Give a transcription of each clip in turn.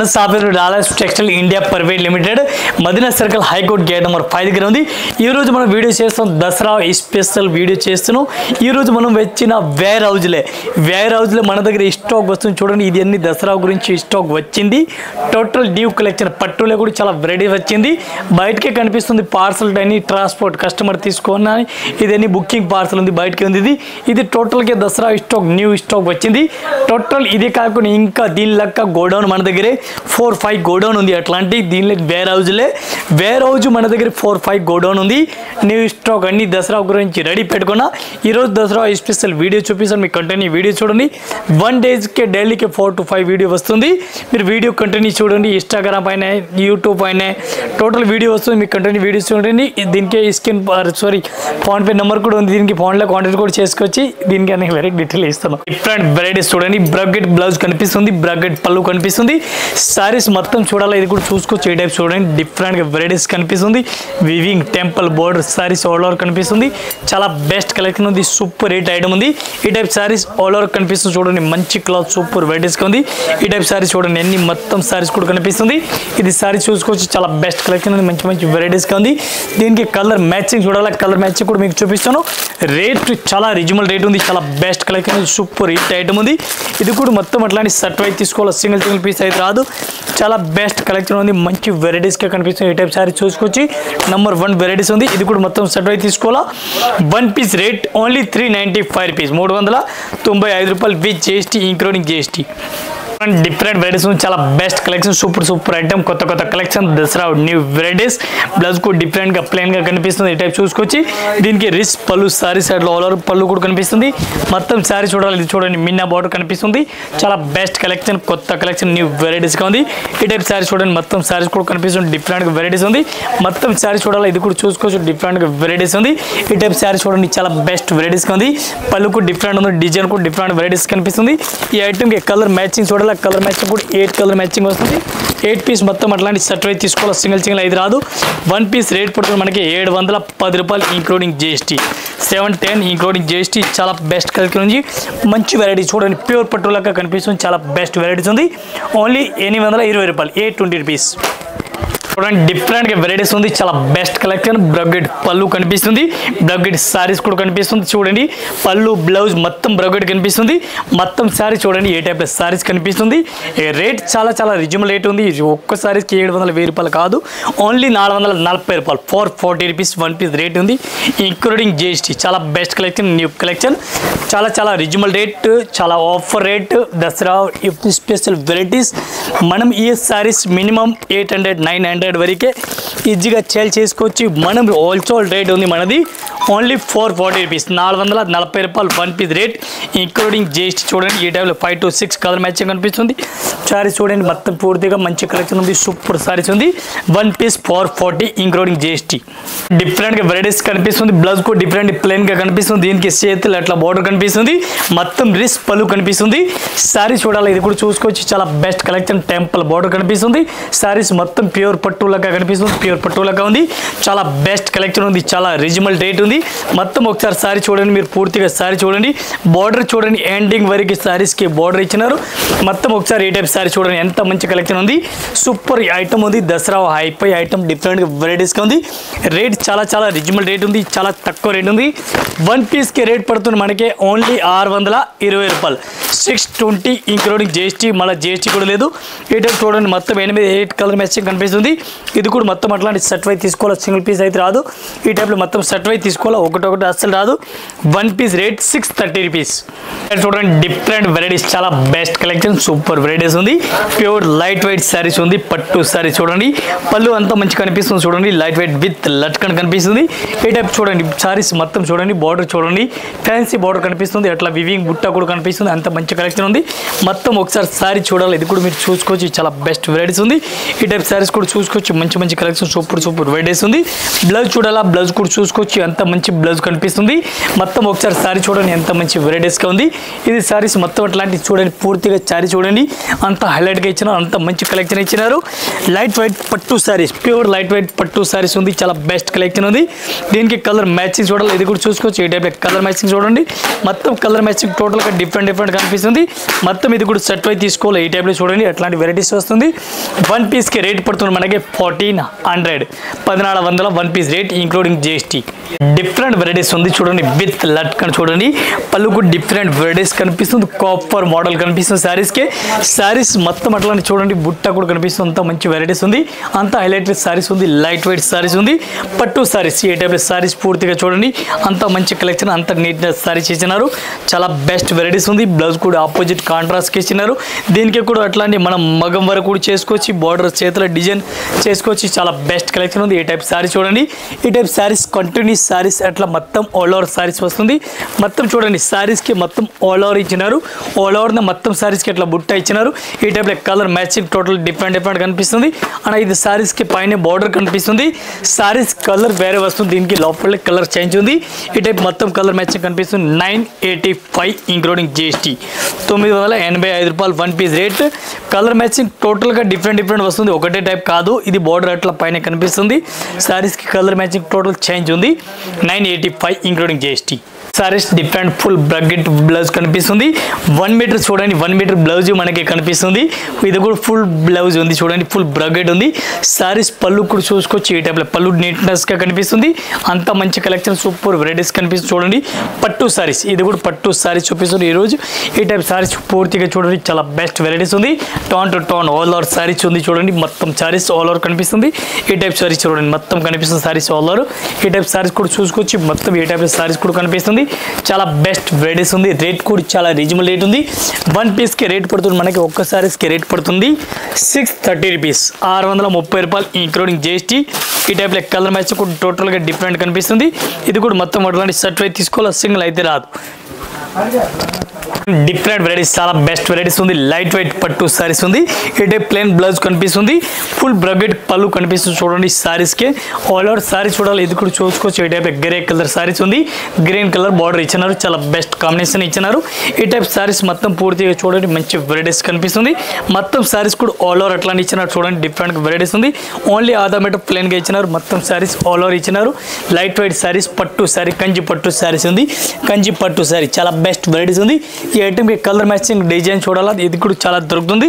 సాఫీర్ dollars textile India private limited Madina circle high court gate number 5 దగ్గర ఉంది. ఈ రోజు మనం వీడియో చేస్తాం, దసరా స్పెషల్ వీడియో చేస్తున్నాం. ఈ రోజు మనం వచ్చిన వేర్ హౌజ్లే మన దగ్గర స్టాక్ వస్తుంది. చూడండి, ఇది అన్ని దసరా గురించి స్టాక్ వచ్చింది. టోటల్ డ్యూ కలెక్షన్ పట్టులో కూడా చాలా వెరైటీ వచ్చింది. బయటకే కనిపిస్తుంది పార్సల్ అన్ని ట్రాన్స్పోర్ట్ కస్టమర్ తీసుకొని ఇదన్నీ బుకింగ్ పార్సల్ ఉంది, బయటకి ఉంది. ఇది టోటల్గా దసరా స్టాక్ న్యూ స్టాక్ వచ్చింది. టోటల్ ఇది కాకుండా ఇంకా దీని లెక్క గోడౌన్ మన దగ్గరే 4-5 గోడౌన్ ఉంది. అట్లాంటి దీనిలో వేర్ హౌజ్ మన దగ్గర 4-5 గోడౌన్ ఉంది. న్యూ స్టాక్ అన్ని దసరా గురించి రెడీ పెట్టుకున్నా. ఈరోజు దసరా స్పెషల్ వీడియో చూపిస్తాను. మీకు కంటిన్యూ వీడియో చూడండి. 1 డేస్కే డైలీకి 4 to 5 వీడియో వస్తుంది. మీరు వీడియో కంటిన్యూ చూడండి. ఇన్స్టాగ్రామ్ పైన, యూట్యూబ్ పైన టోటల్ వీడియో వస్తుంది. మీకు కంటిన్యూ వీడియోస్ చూడండి. దీనికి ఫోన్పే నెంబర్ కూడా ఉంది. దీనికి ఫోన్లో కాంటాక్ట్ కూడా చేసుకొచ్చి దీనికి అన్ని వెరైటీ డీటెయిల్ ఇస్తాను. డిఫరెంట్ వెరైటీస్ చూడండి. బ్రగ్గెట్ బ్లౌజ్ కనిపిస్తుంది, బ్రగ్గెట్ పళ్ళు కనిపిస్తుంది. సారీస్ మొత్తం చూడాలి, ఇది కూడా చూసుకోవచ్చు. ఈ టైప్ చూడండి, డిఫరెంట్గా వెరైటీస్ కనిపిస్తుంది. Weaving temple border saris all over కనిపిస్తుంది. చాలా బెస్ట్ కలెక్షన్ ఉంది. సూపర్ రేట్ ఐటమ్ ఉంది. ఈ టైప్ సారీస్ ఆల్ ఓవర్ కనిపిస్తుంది. చూడండి, మంచి క్లాత్ సూపర్ వెరైటీస్గా ఉంది. ఈ టైప్ సారీస్ చూడండి, అన్ని మొత్తం సారీస్ కూడా కనిపిస్తుంది. ఇది సారీస్ చూసుకోవచ్చు. చాలా బెస్ట్ కలెక్షన్ ఉంది. మంచి మంచి వెరైటీస్గా ఉంది. దీనికి కలర్ మ్యాచింగ్ చూడాలి. కలర్ మ్యాచింగ్ కూడా మీకు చూపిస్తాను. రేట్ చాలా రీజనబుల్ రేట్ ఉంది. చాలా బెస్ట్ కలెక్షన్ ఉంది. సూపర్ హిట్ ఐటమ్ ఉంది. ఇది కూడా మొత్తం అట్లాంటి సెట్ వైజ్ తీసుకోవాలి. సింగిల్ పీస్ అయితే రాదు. చాలా బెస్ట్ కలెక్షన్ ఉంది. మంచి వెరైటీస్గా కనిపిస్తుంది. ఈ టైప్ సారీ చూసుకొచ్చి నెంబర్ 1 వెరైటీస్ ఉంది. ఇది కూడా మొత్తం సెట్ వైజ్ తీసుకోవాలా. 1 పీస్ రేట్ ఓన్లీ 395 రూపీస్, 395 రూపాయలు with GST including GST. Different varieties చాలా బెస్ట్ కలెక్షన్. సూపర్ ఐటమ్, కొత్త collection. Dasara new varieties. Blouse కూడా డిఫరెంట్గా ప్లెయిన్గా కనిపిస్తుంది. ఈ టైప్ చూసుకొచ్చి దీనికి రిచ్ పళ్ళు సారీ సైడ్లో ఆల్ ఓవర్ పళ్ళు కూడా కనిపిస్తుంది. మొత్తం సారీ చూడాలి. ఇది చూడండి, మిన్నా బార్డర్ కనిపిస్తుంది. చాలా బెస్ట్ కలెక్షన్, కొత్త కలెక్షన్, న్యూ వెరైటీస్గా ఉంది. ఈ టైప్ సారీ చూడండి, మొత్తం సారీస్ కూడా కనిపిస్తుంది. డిఫరెంట్గా వెరైటీస్ ఉంది. మొత్తం సారీ చూడాలి. ఇది కూడా చూసుకోవచ్చు. డిఫరెంట్గా వెరైటీస్ ఉంది. ఈ టైప్ సారీ చూడండి, చాలా బెస్ట్ వెరైటీస్గా ఉంది. పళ్ళు కూడా డిఫరెంట్ ఉంది. డిజైన్ కూడా డిఫరెంట్ వెరైటీస్ కనిపిస్తుంది. ఈ ఐటమ్కి కలర్ మ్యాచింగ్ చూడాలి. కలర్ మ్యాచింగ్ కూడా 8 కలర్ మ్యాచింగ్ వస్తుంది. 8 పీస్ మొత్తం అట్లాంటి సెట్ వైజ్ తీసుకోవాలి. సింగిల్ అయితే రాదు. 1 పీస్ రేట్ పడుతుంది మనకి 710 రూపాయలు ఇంక్లూడింగ్ GST, 710 ఇంక్లూడింగ్ GST. చాలా బెస్ట్ కలెక్షన్ ఉంది. మంచి వెరైటీ చూడండి, ప్యూర్ పట్టు లాగా కనిపిస్తుంది. చాలా బెస్ట్ వెరైటీస్ ఉంది. ఓన్లీ 820 రూపాయలు, 820 రూపీస్. చూడండి, డిఫరెంట్గా వెరైటీస్ ఉంది. చాలా బెస్ట్ కలెక్షన్. బ్రగ్గెట్ పళ్ళు కనిపిస్తుంది. బ్రగ్గెట్ సారీస్ కూడా కనిపిస్తుంది. చూడండి, పళ్ళు బ్లౌజ్ మొత్తం బ్రగ్గెట్ కనిపిస్తుంది. మొత్తం సారీ చూడండి, ఏ టైప్ సారీస్ కనిపిస్తుంది. రేట్ చాలా రీజనబుల్ రేట్ ఉంది. ఒక్క సారీస్కి 710 రూపాయలు కాదు, ఓన్లీ 440 రూపాయలు, 440 రూపీస్ 1 పీస్ రేట్ ఉంది ఇంక్లూడింగ్ GST. చాలా బెస్ట్ కలెక్షన్, న్యూ కలెక్షన్. చాలా రీజనబుల్ రేట్, చాలా offer rate. Dasara special varieties. మనం ఈ సారీస్ మినిమం 800-900 వరకే ఈజీగా సేల్ చేసుకోవచ్చు. మనం హోల్సేల్ రేట్ ఉంది మనది ఓన్లీ 440 రూపీస్, 440 రూపాయలు 1 పీస్ రేట్ ఇంక్లూడింగ్ GST. చూడండి, ఈ టైంలో 5 to 6 కలర్ మ్యాచింగ్ కనిపిస్తుంది. సారీస్ చూడండి, మొత్తం పూర్తిగా మంచి కలెక్షన్ ఉంది. సూపర్ సారీస్ ఉంది. 1 పీస్ 440 ఇంక్లూడింగ్ GST. డిఫరెంట్గా వెరైటీస్ కనిపిస్తుంది. బ్లౌజ్ కూడా డిఫరెంట్ ప్లెయిన్గా కనిపిస్తుంది. దీనికి చేతులు అట్లా బార్డర్ కనిపిస్తుంది. మొత్తం రిస్ పళ్ళు కనిపిస్తుంది. సారీ చూడాలి, ఇది కూడా చూసుకోవచ్చు. చాలా బెస్ట్ కలెక్షన్. టెంపుల్ బార్డర్ కనిపిస్తుంది. సారీస్ మొత్తం ప్యూర్ పట్టు లాగా కనిపిస్తుంది. ప్యూర్ పట్టు లాగా ఉంది. చాలా బెస్ట్ కలెక్షన్ ఉంది. చాలా రీజనబుల్ రేట్ ఉంది. మొత్తం ఒకసారి సారీ చూడండి, మీరు పూర్తిగా సారీ చూడండి. బార్డర్ చూడండి, ఎండింగ్ వరకు సారీస్కి బార్డర్ ఇచ్చినారు. మొత్తం ఒకసారి ఏ టైప్ సారీ చూడండి, ఎంత మంచి కలెక్షన్ ఉంది. సూపర్ ఐటమ్ ఉంది. దసరా హైపై ఐటమ్, డిఫరెంట్గా వెరైటీస్గా ఉంది. రేట్ చాలా రీజనబుల్ రేట్ ఉంది. చాలా తక్కువ రేట్ ఉంది. 1 పీస్కి రేట్ పడుతుంది మనకి ఓన్లీ 620 రూపాయలు, 620 ఇంక్లూడింగ్ GST. మళ్ళీ GST కూడా లేదు. ఈ టైప్ చూడండి, మొత్తం 8 కలర్ మ్యాచింగ్ కనిపిస్తుంది. ఇది కూడా మొత్తం అట్లాంటి సెట్ వైజ్ తీసుకోవాలి. సింగిల్ పీస్ అయితే రాదు. ఈ టైప్లో మొత్తం సెట్ వైజ్ తీసుకోవాలి. ఒకటి అస్సలు రాదు. 1 పీస్ రేట్ 630 రూపీస్. చూడండి, డిఫరెంట్ వెరైటీస్. చాలా బెస్ట్ కలెక్షన్. సూపర్ వెరైటీస్ ఉంది. ప్యూర్ లైట్ వెయిట్ సారీస్ ఉంది. పట్టు సారీ చూడండి, పళ్ళు అంతా మంచి కనిపిస్తుంది. చూడండి, లైట్ వెయిట్ విత్ లట్కన్ కనిపిస్తుంది. ఈ టైప్ చూడండి, సారీస్ మొత్తం చూడండి, బార్డర్ చూడండి, ఫ్యాన్సీ బార్డర్ కనిపిస్తుంది. అట్లా వివింగ్ బుట్ట కూడా కనిపిస్తుంది. అంత మంచి కలెక్షన్ ఉంది. మొత్తం ఒకసారి సారీ చూడాలి, ఇది కూడా మీరు చూసుకోవచ్చు. చాలా బెస్ట్ వెరైటీస్ ఉంది. ఈ టైప్ సారీస్ కూడా చూసుకోవచ్చు. మంచి కలెక్షన్. సూపర్ వెరైటీస్ ఉంది. బ్లౌజ్ చూడాలా, బ్లౌజ్ కూడా చూసుకోవచ్చు. అంత మంచి బ్లౌజ్ కనిపిస్తుంది మొత్తం ఒకసారి సారీ చూడండి ఎంత మంచి వెరైటీస్గా ఉంది ఇది సారీస్ మొత్తం అట్లాంటి చూడండి పూర్తిగా సారీ చూడండి అంత హైలైట్గా ఇచ్చినారు అంత మంచి కలెక్షన్ ఇచ్చినారు లైట్ వెయిట్ పట్టు సారీస్ ప్యూర్ లైట్ వెయిట్ పట్టు సారీస్ ఉంది చాలా బెస్ట్ కలెక్షన్ ఉంది దీనికి కలర్ మ్యాచింగ్ చూడాలి ఇది కూడా చూసుకోవచ్చు ఈ టైప్ కలర్ మ్యాచింగ్ చూడండి మొత్తం కలర్ మ్యాచింగ్ టోటల్గా డిఫరెంట్ కనిపిస్తుంది మొత్తం ఇది కూడా సెట్ వై తీసుకోవాలి ఈ టైప్లో చూడండి అట్లాంటి వెరైటీస్ వస్తుంది వన్ పీస్కి రేట్ పడుతుంది మనకి 1400 one piece rate including GST different varieties ఉంది చూడండి విత్ లట్కన్ చూడండి పళ్ళుకు డిఫరెంట్ వెరైటీస్ కనిపిస్తుంది కాపర్ మోడల్ కనిపిస్తుంది సారీస్ మొత్తం అట్లానే చూడండి బుట్ట కూడా కనిపిస్తుంది అంత మంచి వెరైటీస్ ఉంది అంత హైలైటెడ్ సారీస్ ఉంది లైట్ వెయిట్ సారీస్ ఉంది పట్టు సారీస్ ఈ టైప్ సారీస్ పూర్తిగా చూడండి అంత మంచి కలెక్షన్ అంత నీట్నెస్ సారీస్ ఇచ్చినారు చాలా బెస్ట్ వెరైటీస్ ఉంది బ్లౌజ్ కూడా ఆపోజిట్ కాంట్రాస్ట్ ఇచ్చినారు దీనికి కూడా అట్లాంటి మనం మగం వరకు కూడా చేసుకోవచ్చు బార్డర్ చేతుల డిజైన్ చేసుకోవచ్చు చాలా బెస్ట్ కలెక్షన్ ఉంది ఈ టైప్ సారీ చూడండి ఈ టైప్ సారీస్ కంటిన్యూస్ సారీస్ అట్లా మొత్తం ఆల్ ఓవర్ సారీస్ వస్తుంది మొత్తం చూడండి సారీస్కి మొత్తం ఆల్ ఓవర్ ఇచ్చినారు ఆల్ ఓవర్ మొత్తం సారీస్కి అట్లా బుట్ట ఇచ్చినారు ఈ టైప్లో కలర్ మ్యాచింగ్ టోటల్ డిఫరెంట్ కనిపిస్తుంది అండ్ ఇది సారీస్కి పైన బార్డర్ కనిపిస్తుంది సారీస్ కలర్ వేరే వస్తుంది దీనికి లోపల కలర్ చేంజ్ ఉంది ఈ టైప్ మొత్తం కలర్ మ్యాచింగ్ కనిపిస్తుంది 985 including GST 985 one piece rate colour matching టోటల్గా డిఫరెంట్ వస్తుంది ఒకటే టైప్ కాదు ఇది బార్డర్ అట్లా పైన కనిపిస్తుంది సారీస్కి కలర్ మ్యాచింగ్ టోటల్ చేంజ్ ఉంది 985 including GST sarees different full brocade blouse కనిపిస్తుంది 1 మీటర్ చూడండి 1 మీటర్ బ్లౌజ్ మనకి కనిపిస్తుంది ఇది కూడా ఫుల్ బ్లౌజ్ ఉంది చూడండి ఫుల్ బ్రగ్గెట్ ఉంది సారీస్ పళ్ళు కూడా చూసుకోవచ్చు ఈ టైప్లో పళ్ళు నీట్నెస్గా కనిపిస్తుంది అంత మంచి కలెక్షన్ సూపర్ వెరైటీస్ కనిపిస్తుంది చూడండి పట్టు సారీస్ ఇది కూడా పట్టు సారీస్ చూపిస్తుంది ఈరోజు ఈ టైప్ సారీస్ పూర్తిగా చూడండి చాలా బెస్ట్ వెరైటీస్ ఉంది tone to tone all over saris ఉంది చూడండి మొత్తం సారీస్ ఆల్ ఓవర్ కనిపిస్తుంది ఈ టైప్ సారీస్ చూడండి మొత్తం కనిపిస్తుంది సారీస్ ఆల్ ఓవర్ ఈ టైప్ సారీస్ కూడా చూసుకోవచ్చు మొత్తం ఈ టైప్ సారీస్ కూడా కనిపిస్తుంది చాలా బెస్ట్ వెరైటీస్ ఉంది రేట్ కూడా చాలా రీజనబుల్ రేట్ ఉంది వన్ పీస్కి రేట్ పడుతుంది మనకి ఒక్క సారీస్కి రేట్ పడుతుంది 630 రూపీస్ 630 రూపాయలు ఇంక్లూడింగ్ GST ఈ టైప్లో కలర్ మ్యాచ్ కూడా టోటల్గా డిఫరెంట్ కనిపిస్తుంది ఇది కూడా మొత్తం అట్లాంటి షర్ట్ అయితే తీసుకోవాలి సింగిల్ అయితే రాదు డిఫరెంట్ వెరైటీస్ చాలా బెస్ట్ వెరైటీస్ ఉంది లైట్ వెయిట్ పట్టు సారీస్ ఉంది ఈ టైప్ ప్లెయిన్ బ్లౌజ్ కనిపిస్తుంది ఫుల్ బ్రగ్గెట్ పళ్ళు కనిపిస్తుంది చూడండి సారీస్కి ఆల్ ఓవర్ సారీ చూడాలి ఇది కూడా చూసుకోవచ్చు ఈ టైప్ గ్రే కలర్ సారీస్ ఉంది గ్రీన్ కలర్ బార్డర్ ఇచ్చినారు చాలా బెస్ట్ కాంబినేషన్ ఇచ్చినారు ఈ టైప్ సారీస్ మొత్తం పూర్తిగా చూడండి మంచి వెరైటీస్ కనిపిస్తుంది మొత్తం సారీస్ కూడా ఆల్ ఓవర్ అట్లా ఇచ్చినారు చూడండి డిఫరెంట్ వెరైటీస్ ఉంది ఓన్లీ ఆధా మీటర్ ప్లెయిన్గా ఇచ్చినారు మొత్తం సారీస్ ఆల్ ఓవర్ ఇచ్చినారు లైట్ వెయిట్ సారీస్ పట్టు సారీ కంచి పట్టు సారీస్ ఉంది కంచి పట్టు సారీ చాలా బెస్ట్ వెరైటీస్ ఉంది ఈ ఐటమ్కి కలర్ మ్యాచింగ్ డిజైన్ చూడాలా ఇది కూడా చాలా దొరుకుతుంది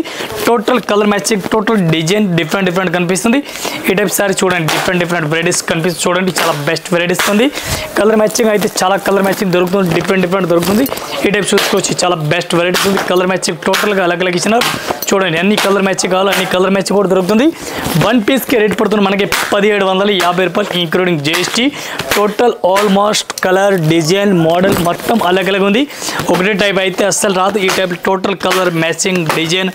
total colour matching total design different కనిపిస్తుంది ఈ టైప్ సారీ చూడండి డిఫరెంట్ వెరైటీస్ కనిపిస్తుంది చూడండి చాలా బెస్ట్ వెరైటీస్ ఉంది కలర్ మ్యాచింగ్ అయితే చాలా కలర్ మ్యాచింగ్ దొరుకుతుంది డిఫరెంట్ దొరుకుతుంది ఈ టైప్ చూసుకోవచ్చు చాలా బెస్ట్ వెరైటీస్ ఉంది కలర్ మ్యాచింగ్ టోటల్గా అలగ్ ఇచ్చినారు చూడండి అన్ని కలర్ మ్యాచింగ్ కావాలి అన్ని కలర్ మ్యాచింగ్ కూడా దొరుకుతుంది వన్ పీస్కి రేట్ పడుతుంది మనకి 1750 రూపాయలు including GST total almost colour design model మొత్తం అలగ్ ఉంది ఒకటే టైప్ అయితే అస్సలు రాదు ఈ type total colour matching design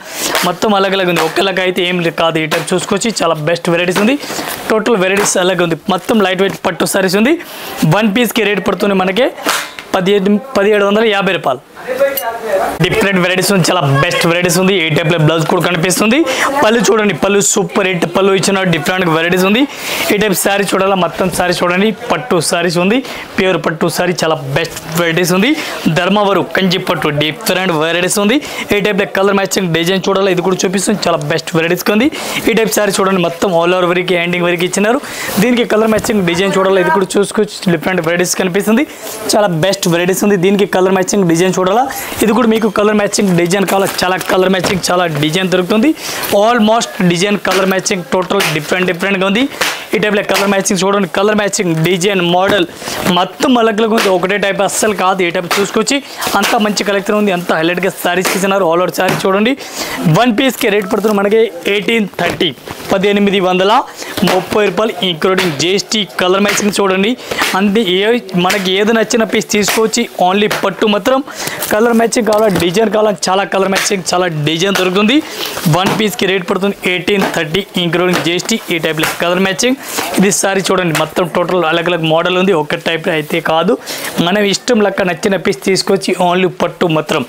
మొత్తం అలగ్ ఉంది ఒక్కలాగా అయితే ఏం కాదు ఈ టైప్ చూసుకోవచ్చు చాలా బెస్ట్ వెరైటీస్ ఉంది టోటల్ వెరైటీస్ అలాగే ఉంది మొత్తం లైట్ వెయిట్ పట్టు సారీస్ ఉంది వన్ పీస్కి రేట్ పడుతుంది మనకి 1750 రూపాయలు డిఫరెంట్ వెరైటీస్ ఉంది చాలా బెస్ట్ వెరైటీస్ ఉంది ఈ టైప్లో బ్లౌజ్ కూడా కనిపిస్తుంది పళ్ళు చూడండి పళ్ళు సూపర్ హిట్ పళ్ళు ఇచ్చిన డిఫరెంట్ వెరైటీస్ ఉంది ఈ టైప్ సారీ చూడాలా మొత్తం సారీ చూడండి పట్టు సారీస్ ఉంది ప్యూర్ పట్టు సారీ చాలా బెస్ట్ వెరైటీస్ ఉంది ధర్మవరం కంచి పట్టు డిఫరెంట్ వెరైటీస్ ఉంది ఈ టైప్లో కలర్ మ్యాచింగ్ డిజైన్ చూడాలా ఇది కూడా చూపిస్తుంది చాలా బెస్ట్ వెరైటీస్ ఉంది ఈ టైప్ సారీ చూడండి మొత్తం ఆల్ ఓవర్ వరకు ఎండింగ్ వరకు ఇచ్చినారు దీనికి కలర్ మ్యాచింగ్ డిజైన్ చూడాలా ఇది కూడా చూసుకోవచ్చు డిఫరెంట్ వెరైటీస్ కనిపిస్తుంది చాలా బెస్ట్ వెరైటీస్ ఉంది దీనికి కలర్ మ్యాచింగ్ డిజైన్ చూడాలా ఇది కూడా మీకు కలర్ మ్యాచింగ్ డిజైన్ కావాలా చాలా కలర్ మ్యాచింగ్ చాలా డిజైన్ దొరుకుతుంది almost design colour matching total డిఫరెంట్గా ఉంది ఈ టైప్లో కలర్ మ్యాచింగ్ చూడండి కలర్ మ్యాచింగ్ డిజైన్ మోడల్ మొత్తం అలగ్గా ఉంది ఒకటే టైప్ అస్సలు కాదు ఈ టైప్ చూసుకొచ్చి అంత మంచి కలెక్షన్ ఉంది అంత హైలైట్గా సారీస్ ఇచ్చినారు ఆల్ ఓవర్ సారీ చూడండి వన్ పీస్కి రేట్ పడుతుంది మనకి 1830 రూపాయలు ఇంక్లూడింగ్ GST కలర్ మ్యాచింగ్ చూడండి అంతే మనకి ఏది నచ్చిన పీస్ తీసుకోవచ్చు ఓన్లీ పట్టు మాత్రం కలర్ మ్యాచింగ్ కావాలా డిజైన్ కావాలా చాలా కలర్ మ్యాచింగ్ చాలా డిజైన్ దొరుకుతుంది వన్ పీస్కి రేట్ పడుతుంది 1830 ఇంక్లూడింగ్ GST ఈ టైప్లో కలర్ మ్యాచింగ్ ఇది సారీ చూడండి మొత్తం టోటల్ అలగ్ మోడల్ ఉంది ఒక టైప్ అయితే కాదు మనం ఇష్టం లెక్క నచ్చిన పీస్ తీసుకొచ్చి ఓన్లీ పట్టు మాత్రం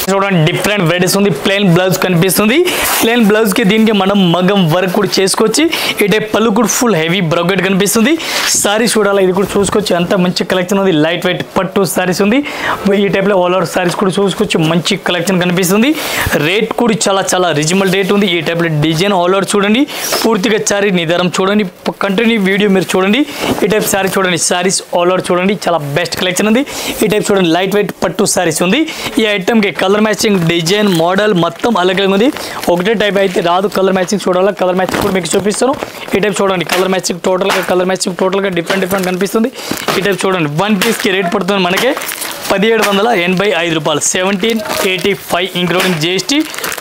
చూడండి డిఫరెంట్ వెరైటీస్ ఉంది. ప్లెయిన్ బ్లౌజ్ కనిపిస్తుంది. ప్లెయిన్ బ్లౌజ్ కి దీనికి మనం మగం వర్క్ కూడా చేసుకోవచ్చు. ఈ టైప్ పళ్ళు కూడా ఫుల్ హెవీ బ్రోకెట్ కనిపిస్తుంది. సారీస్ చూడాలి, ఇది కూడా చూసుకోవచ్చు. అంత మంచి కలెక్షన్ ఉంది. లైట్ వెయిట్ పట్టు సారీస్ ఉంది. ఈ టైప్ లో ఆల్ ఓవర్ సారీస్ కూడా చూసుకోవచ్చు. మంచి కలెక్షన్ కనిపిస్తుంది. రేట్ కూడా చాలా రీజనబుల్ రేట్ ఉంది. ఈ టైప్ లో డిజైన్ ఆల్ ఓవర్ చూడండి. పూర్తిగా సారీ నిదానం చూడండి. కంటిన్యూ వీడియో మీరు చూడండి. ఈ టైప్ సారీ చూడండి. సారీస్ ఆల్ ఓవర్ చూడండి. చాలా బెస్ట్ కలెక్షన్ ఉంది. ఈ టైప్ చూడండి లైట్ వెయిట్ పట్టు సారీస్ ఉంది. ఈ ఐటమ్ కి కలర్ మ్యాచింగ్ డిజైన్ మోడల్ మొత్తం అలాగే ఉంది. ఒకటే టైప్ అయితే రాదు. కలర్ మ్యాచింగ్ చూడాలి. కలర్ మ్యాచింగ్ కూడా మీకు చూపిస్తాను. ఈ టైప్ చూడండి కలర్ మ్యాచింగ్ టోటల్గా డిఫరెంట్ కనిపిస్తుంది. ఈ టైప్ చూడండి వన్ పీస్కి రేట్ పడుతుంది మనకి 1785 రూపాయలు, 1785 including GST.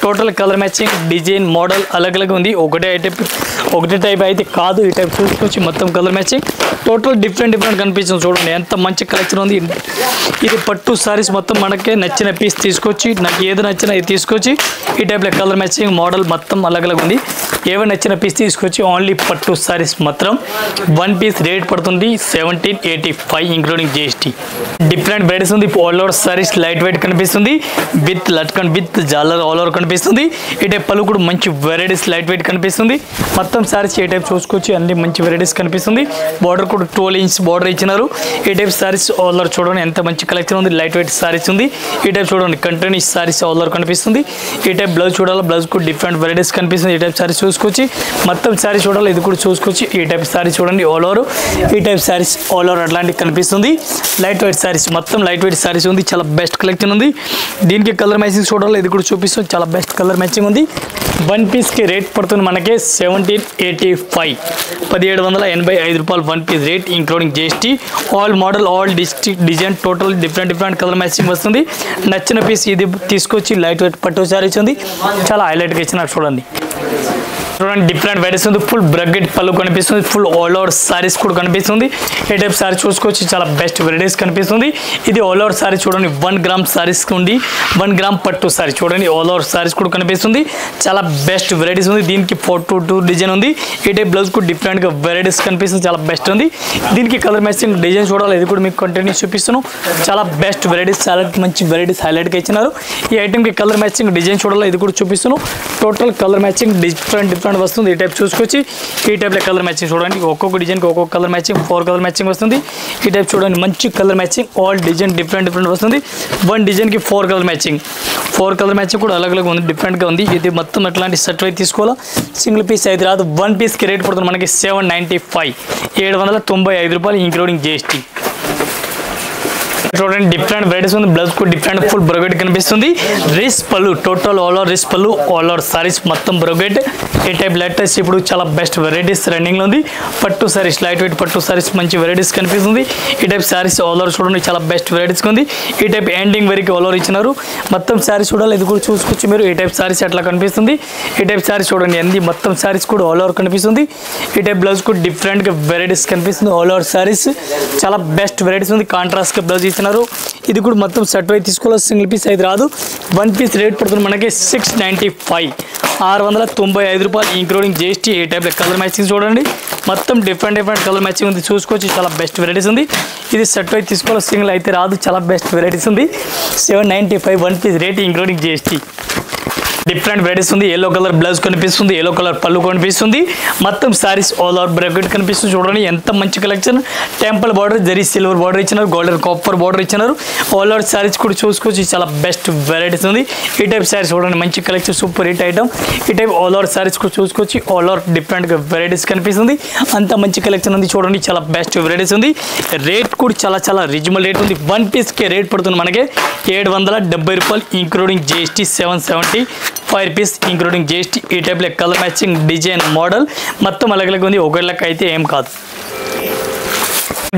Total colour matching design model అలాగే ఉంది. ఒకటే టైప్ అయితే కాదు. ఈ టైప్ చూసుకోవచ్చు. మొత్తం కలర్ మ్యాచింగ్ టోటల్ డిఫరెంట్ కనిపిస్తుంది. చూడండి ఎంత మంచి కలెక్షన్ ఉంది. ఇది పట్టు సారీస్ మొత్తం మనకే నచ్చిన పీస్ తీసుకొచ్చి నాకు ఏది నచ్చినా ఇది తీసుకొచ్చి ఈ టైప్లో కలర్ మ్యాచింగ్ మోడల్ మొత్తం అలాగే ఉంది. ఏవో నచ్చిన పీస్ తీసుకొచ్చి ఓన్లీ పట్టు సారీస్ మాత్రం వన్ పీస్ రేట్ పడుతుంది 1785 ఇంక్లూడింగ్ GST. డిఫరెంట్ వెరైటీస్ ఉంది. All over sarees light weight కనిపిస్తుంది. విత్ లట్కన్ విత్ జాలర్ ఆల్ ఓవర్ కనిపిస్తుంది. ఈ టైప్ పళ్ళు కూడా మంచి వెరైటీస్ లైట్ వెయిట్ కనిపిస్తుంది. మొత్తం సారీస్ ఏ టైప్ చూసుకోవచ్చు. అన్ని మంచి వెరైటీస్ కనిపిస్తుంది. బార్డర్ కూడా 12 ఇంచ్ బార్డర్ ఇచ్చినారు. ఈ టైప్ సారీస్ ఆల్ ఓవర్ చూడండి ఎంత మంచి కలెక్షన్ ఉంది. లైట్ వెయిట్ సారీస్ ఉంది. ఈ టైప్ చూడండి కంటిన్యూస్ సారీస్ ఆల్ ఓవర్ కనిపిస్తుంది. ఈ టైప్ బ్లౌజ్ చూడాలి. బ్లౌజ్ కూడా డిఫరెంట్ వెరైటీస్ కనిపిస్తుంది. ఈ టైప్ సారీస్ చూసుకోవచ్చు. మొత్తం సారీ చూడాలి. ఇది కూడా చూసుకోవచ్చు. ఈ టైప్ సారీ చూడండి ఆల్ ఓవర్. ఈ టైప్ సారీస్ ఆల్ ఓవర్ అట్లాంటివి కనిపిస్తుంది. లైట్ వెయిట్ సారీస్ మొత్తం లైట్ వెయిట్ సారీస్ ఉంది. చాలా బెస్ట్ కలెక్షన్ ఉంది. దీనికి కలర్ మ్యాచింగ్ చూడాలి. ఇది కూడా చూపిస్తుంది. చాలా బెస్ట్ కలర్ మ్యాచింగ్ ఉంది. వన్ పీస్కి రేట్ పడుతుంది మనకి 1785, 1785 రూపాయలు one piece rate including GST. All model all design total different colour matching వస్తుంది. నచ్చిన పీస్ ఇది తీసుకొచ్చి లైట్ వెయిట్ పట్టు సారీస్ ఉంది. చాలా హైలైట్గా ఇచ్చినారు చూడండి. డిఫరెంట్ వెరైటీస్ ఉంది. ఫుల్ బ్రగ్గెట్ పళ్ళు కనిపిస్తుంది. ఫుల్ ఆల్ ఓవర్ సారీస్ కూడా కనిపిస్తుంది. ఏ టైప్ సారీ చూసుకోవచ్చు. చాలా బెస్ట్ వెరైటీస్ కనిపిస్తుంది. ఇది ఆల్ ఓవర్ సారీ చూడండి 1 గ్రామ్ సారీస్ ఉంది. 1 గ్రామ్ పట్టు సారీ చూడండి ఆల్ ఓవర్ సారీస్ కూడా కనిపిస్తుంది. చాలా బెస్ట్ వెరైటీస్ ఉంది. దీనికి 422 డిజైన్ ఉంది. ఈ టైప్ బ్లౌజ్ కూడా డిఫరెంట్గా వెరైటీస్ కనిపిస్తుంది. చాలా బెస్ట్ ఉంది. దీనికి కలర్ మ్యాచింగ్ డిజైన్ చూడాలి. ఇది కూడా మీకు కంటిన్యూ చూపిస్తున్నాను. చాలా బెస్ట్ వెరైటీస్, చాలా మంచి వెరైటీస్ హైలైట్గా ఇచ్చినారు. ఈ ఐటమ్కి కలర్ మ్యాచింగ్ డిజైన్ చూడాలి. ఇది కూడా చూపిస్తున్నాను. టోటల్ కలర్ మ్యాచింగ్ డిఫరెంట్ వస్తుంది. ఈ టైప్ చూసుకోవచ్చు. ఈ టైప్లో కలర్ మ్యాచింగ్ చూడండి. ఒక్కొక్క డిజైన్కి ఒక్కొక్క కలర్ మ్యాచింగ్ 4 కలర్ మ్యాచింగ్ వస్తుంది. ఈ టైప్ చూడండి మంచి colour matching all design different వస్తుంది. 1 డిజైన్కి 4 కలర్ మ్యాచింగ్ కూడా అలాగే ఉంది. డిఫరెంట్గా ఉంది. ఇది మొత్తం అట్లాంటి సెట్ అయితే తీసుకోవాలా. సింగిల్ పీస్ అయితే రాదు. వన్ పీస్కి రేట్ పడుతుంది మనకి 795, 795 రూపాయలు ఇంక్లూడింగ్ GST. చూడండి డిఫరెంట్ వెరైటీస్ ఉంది. బ్లౌజ్ కూడా డిఫరెంట్ ఫుల్ బ్రోకెట్ కనిపిస్తుంది. రిస్ పళ్ళు టోటల్ ఆల్ ఓవర్ రిస్ పళ్ళు ఆల్ ఓవర్ సారీస్ మొత్తం బ్రోకెట్. ఈ టైప్ లేటెస్ట్ ఇప్పుడు చాలా బెస్ట్ వెరైటీస్ రన్నింగ్లో ఉంది. పట్టు సారీస్ లైట్ వెయిట్ పట్టు సారీస్ మంచి వెరైటీస్ కనిపిస్తుంది. ఈ టైప్ సారీస్ ఆల్ ఓవర్ చూడండి చాలా బెస్ట్ వెరైటీస్ ఉంది. ఈ టైప్ ఎండింగ్ వరకు ఆల్ ఓవర్ ఇచ్చినారు. మొత్తం సారీస్ చూడాలి. ఇది కూడా చూసుకోవచ్చు మీరు. ఈ టైప్ సారీస్ అట్లా కనిపిస్తుంది. ఈ టైప్ సారీస్ చూడండి ఎన్ని మొత్తం సారీస్ కూడా ఆల్ ఓవర్ కనిపిస్తుంది. ఈ టైప్ బ్లౌజ్ కూడా డిఫరెంట్గా వెరైటీస్ కనిపిస్తుంది. ఆల్ ఓవర్ సారీస్ చాలా బెస్ట్ వెరైటీస్ ఉంది. కాంట్రాస్ట్గా బ్లౌజ్ ఇచ్చినారు. ఇది కూడా మొత్తం సెట్ అయితే తీసుకోవాలి. సింగిల్ పీస్ అయితే రాదు. వన్ పీస్ రేట్ పడుతుంది మనకి 695, 695 రూపాయలు ఇంక్లూడింగ్ GST. ఏ టైప్లో కలర్ మ్యాచింగ్ చూడండి. మొత్తం డిఫరెంట్ కలర్ మ్యాచింగ్ ఉంది. చూసుకోవచ్చు. చాలా బెస్ట్ వెరైటీస్ ఉంది. ఇది సెట్ అయితే తీసుకోవాలి. సింగిల్ అయితే రాదు. చాలా బెస్ట్ వెరైటీస్ ఉంది. 795 one piece rate including GST. Different varieties ఉంది. ఎల్లో కలర్ బ్లౌజ్ కనిపిస్తుంది. ఎల్లో కలర్ పళ్ళు కనిపిస్తుంది. మొత్తం సారీస్ ఆల్ ఓవర్ బ్రాకెట్ కనిపిస్తుంది. చూడండి ఎంత మంచి collection. Temple border zari silver border ఇచ్చినారు. గోల్డెన్ కాపర్ బార్డర్ ఇచ్చినారు. ఆల్ ఓవర్ సారీస్ కూడా చూసుకోవచ్చు. చాలా బెస్ట్ వెరైటీస్ ఉంది. ఈ టైప్ సారీస్ చూడండి మంచి కలెక్షన్ సూపర్ హిట్ ఐటమ్. ఈ టైప్ ఆల్ ఓవర్ సారీస్ కూడా చూసుకోవచ్చు. ఆల్ ఓవర్ డిఫరెంట్గా వెరైటీస్ కనిపిస్తుంది. అంత మంచి కలెక్షన్ ఉంది. చూడండి చాలా బెస్ట్ వెరైటీస్ ఉంది. రేట్ కూడా చాలా రీజనబుల్ రేట్ ఉంది. వన్ పీస్కి రేట్ పడుతుంది మనకి 770 రూపాయలు including GST. 775 rupees including GST. ఈ టైప్లో కలర్ మ్యాచింగ్ డిజైన్ మోడల్ మొత్తం అలాగే ఉంది. ఒక లెక్క అయితే ఏం కాదు.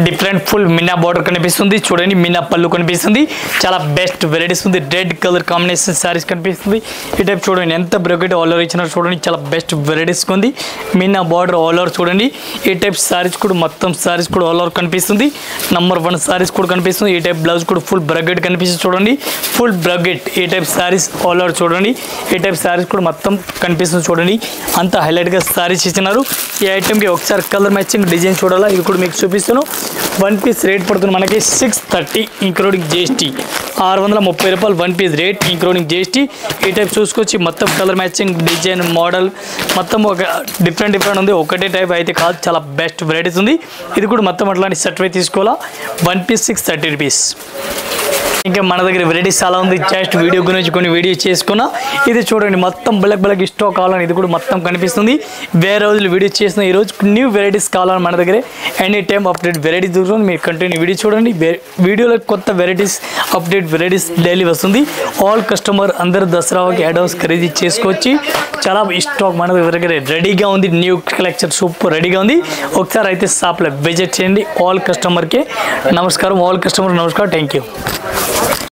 డిఫరెంట్ ఫుల్ మినా బార్డర్ కనిపిస్తుంది. చూడండి మినా పళ్ళు కనిపిస్తుంది. చాలా బెస్ట్ వెరైటీస్ ఉంది. రెడ్ కలర్ కాంబినేషన్ సారీస్ కనిపిస్తుంది. ఈ టైప్ చూడండి ఎంత బ్రోకెట్ ఆల్ ఓవర్ ఇచ్చినారు. చూడండి చాలా బెస్ట్ వెరైటీస్ ఉంది. మినా బార్డర్ ఆల్ ఓవర్ చూడండి. ఈ టైప్ సారీస్ కూడా మొత్తం సారీస్ కూడా ఆల్ ఓవర్ కనిపిస్తుంది. నంబర్ 1 సారీస్ కూడా కనిపిస్తుంది. ఈ టైప్ బ్లౌజ్ కూడా ఫుల్ బ్రోకెట్ కనిపిస్తుంది. చూడండి ఫుల్ బ్రోకెట్. ఈ టైప్ సారీస్ ఆల్ ఓవర్ చూడండి. ఈ టైప్ సారీస్ కూడా మొత్తం కనిపిస్తుంది. చూడండి అంత హైలైట్గా సారీస్ ఇచ్చినారు. ఈ ఐటమ్కి ఒకసారి కలర్ మ్యాచింగ్ డిజైన్ చూడాలా. ఇది కూడా మీకు చూపిస్తాను. వన్ పీస్ రేట్ పడుతుంది మనకి 630 ఇంక్లూడింగ్ జిఎస్టీ. 630 రూపాయలు one piece rate including GST. ఈ టైప్ చూసుకొచ్చి మొత్తం కలర్ మ్యాచింగ్ డిజైన్ మోడల్ మొత్తం ఒక డిఫరెంట్ ఉంది. ఒకటే టైప్ అయితే కాదు, చాలా బెస్ట్ వెరైటీస్ ఉంది. ఇది కూడా మొత్తం అట్లాంటి సెట్ వై తీసుకోవాలా. One piece 630 rupees. ఇంకా మన దగ్గర వెరైటీస్ చాలా ఉంది. జస్ట్ వీడియో గురించి కొన్ని వీడియో చేసుకున్నా. ఇది చూడండి మొత్తం బ్లాక్ స్టాక్ కావాలని ఇది కూడా మొత్తం కనిపిస్తుంది. వేరే రోజులు వీడియో చేసిన ఈరోజు న్యూ వెరైటీస్ కావాలని మన దగ్గర ఎనీ టైం అప్డేట్ వెరైటీస్ దొరుకుతుంది. మీరు కంటిన్యూ వీడియో చూడండి. వీడియోలో కొత్త వెరైటీస్ అప్డేట్ వెరైటీస్ డైలీ వస్తుంది. ఆల్ కస్టమర్ అందరు దసరాకి అడ్వాన్స్ ఖరీదు చేసుకోవచ్చు. చాలా స్టాక్ మన దగ్గర రెడీగా ఉంది. న్యూ కలెక్షన్ సూపర్ రెడీగా ఉంది. ఒకసారి అయితే షాప్లో విజిట్ చేయండి. ఆల్ కస్టమర్కి నమస్కారం. ఆల్ కస్టమర్ నమస్కారం. Thank you.